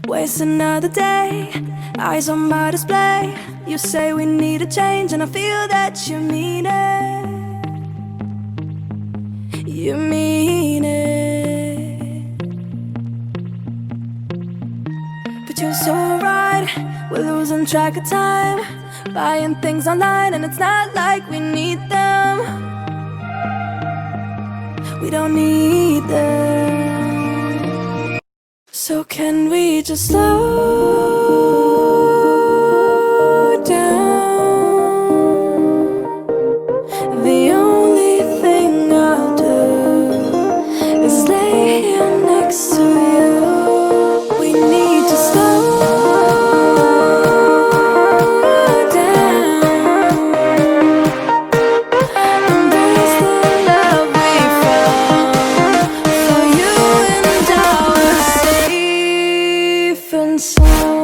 Waste another day, eyes on my display. You say we need a change, and I feel that you mean it. You mean it. But you're so right, we're losing track of time, buying things online, and it's not like we need them. We don't need them. So can we just slow down? The only thing I'll do is lay here next to you. We need to slow down. Embrace the love we found. For you and I were safe and sound.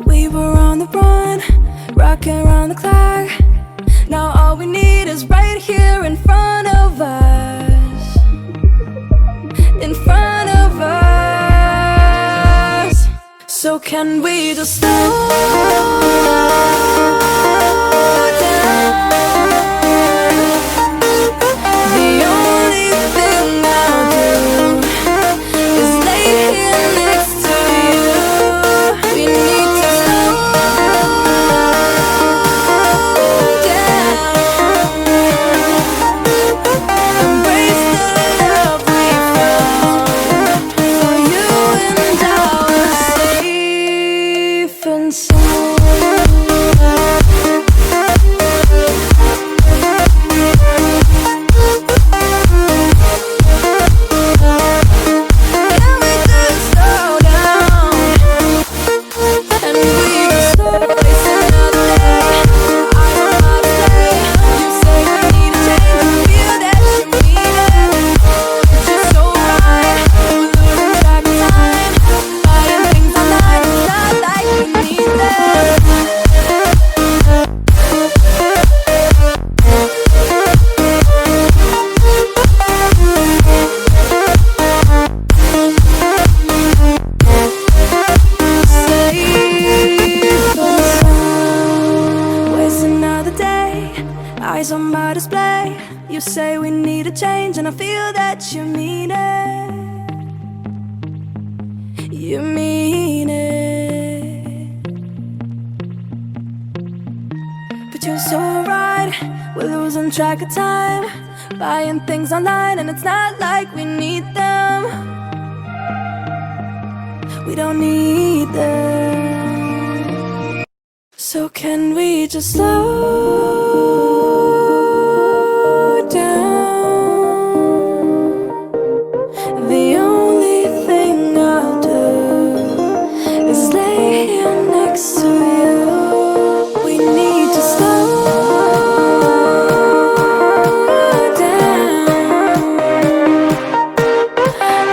We were on the run, rocking around the clock. Now all we need is right here in front of us. In front of us. So can we just slow down? The only thing I'll do is lay here next to you. We need to slow down. Embrace the love we found. For you and I were safe and sound. Can we just slow down? And we just slow waste another day. I don't know how to play. You say we need a change, and I feel that you mean it. But you're so right, we're losing track of time, buying things online, it's not like we need them. Waste another day, eyes on my display. You say we need a change, and I feel that you mean it. You mean it. But you're so right, we're losing track of time, buying things online, and it's not like we need them. We don't need them. So can we just slow down? The only thing I'll do is lay here next to you. We need to slow down.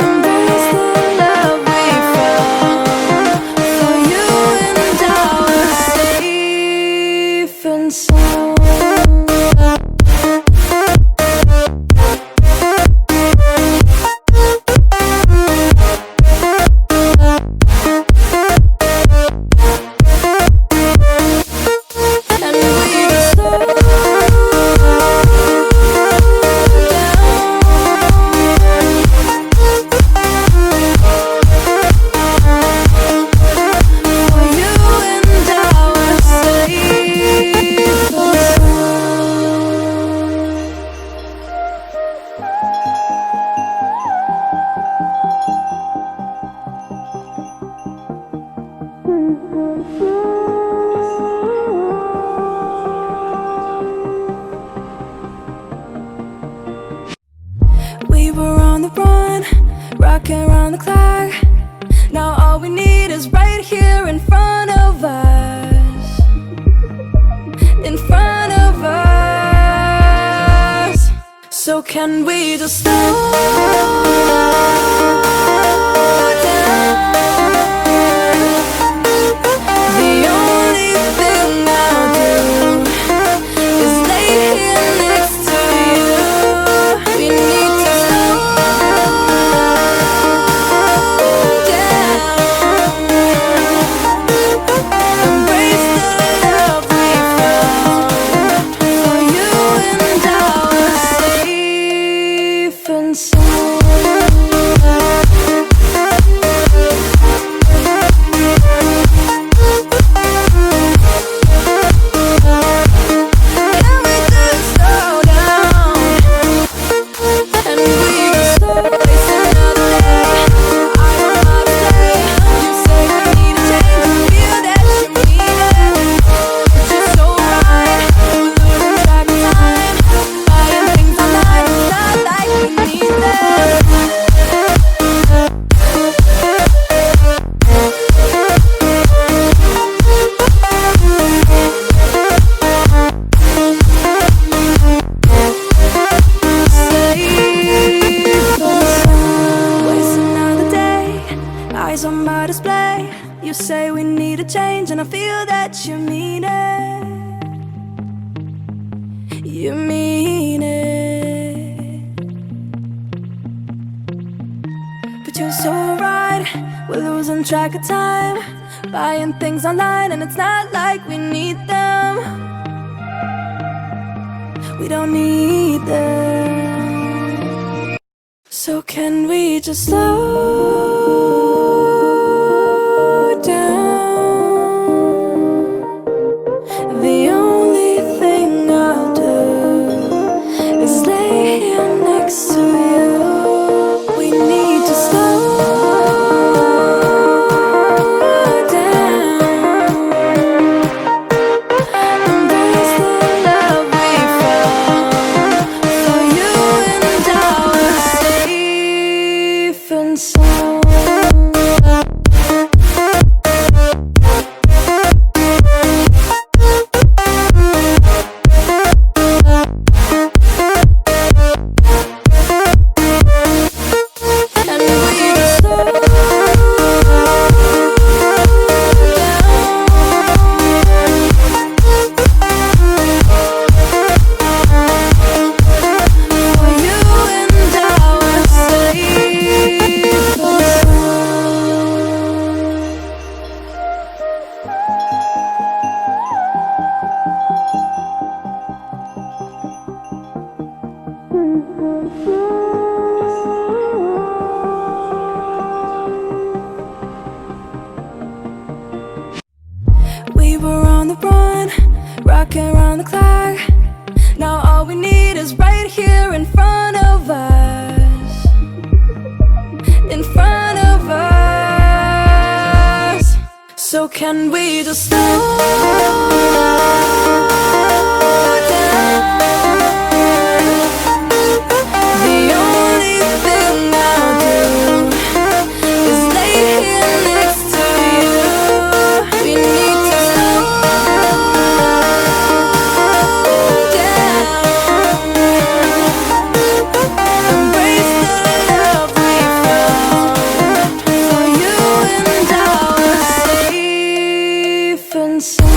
Embrace the love we found. For you and I were safe and sound. on the run, rocking around the clock. Now all we need is right here in front of us, in front of us. So can we just slow down? The only thing I'll do is lay here next to you. We need to slow down, embrace the love we found. For you and I are safe and sound. Eyes on my display. You say we need a change, and I feel that you mean it. You mean it. But you're so right, we're losing track of time, buying things online, and it's not like we need them. We don't need them. So can we just slow down? The only thing I'll do is lay here next to you. We need to slow down, embrace the love we found. For you and I are safe and sound. We were on the run, rocking around the clock. Now all we need is right here in front of us, in front of us. So can we just slow down? The only thing I'll do is lay here next to you. We need to slow down, embrace the love we found. For you and I are safe and sound.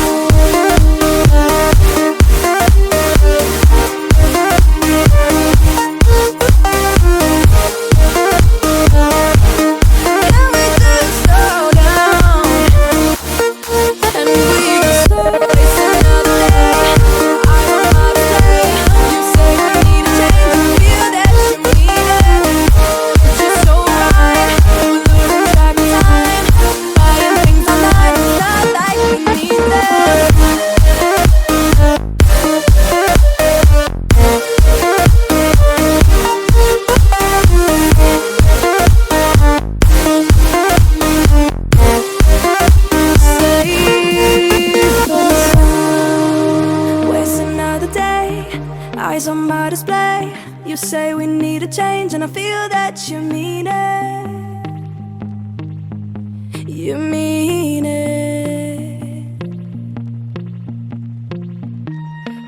to change, and I feel that you mean it. You mean it.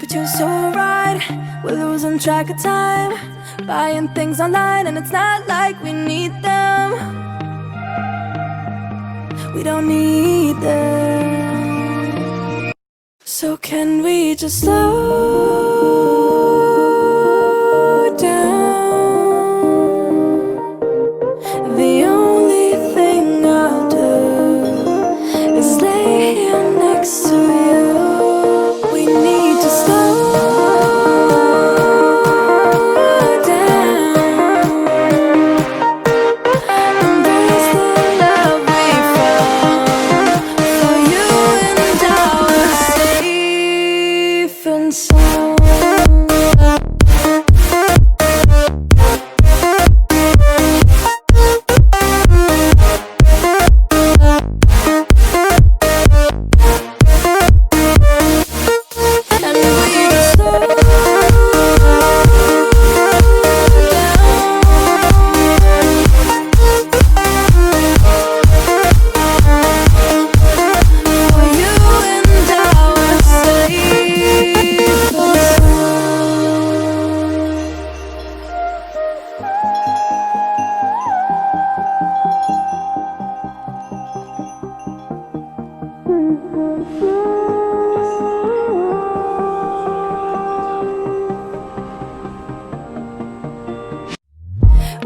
But you're so right, we're losing track of time, buying things online and it's not like we need them. We don't need them. So can we just slow down? The only thing I'll do is lay here next to you. We need to slow down. Embrace the love we found. For you and I were safe and sound.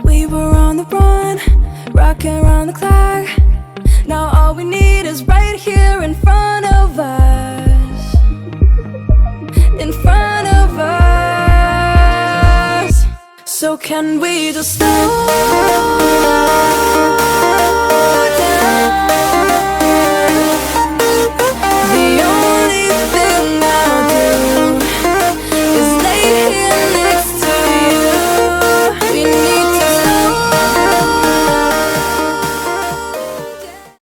We were on the run, rocking around the clock. Now all we need is right here in front of us. In front of us. So can we just slow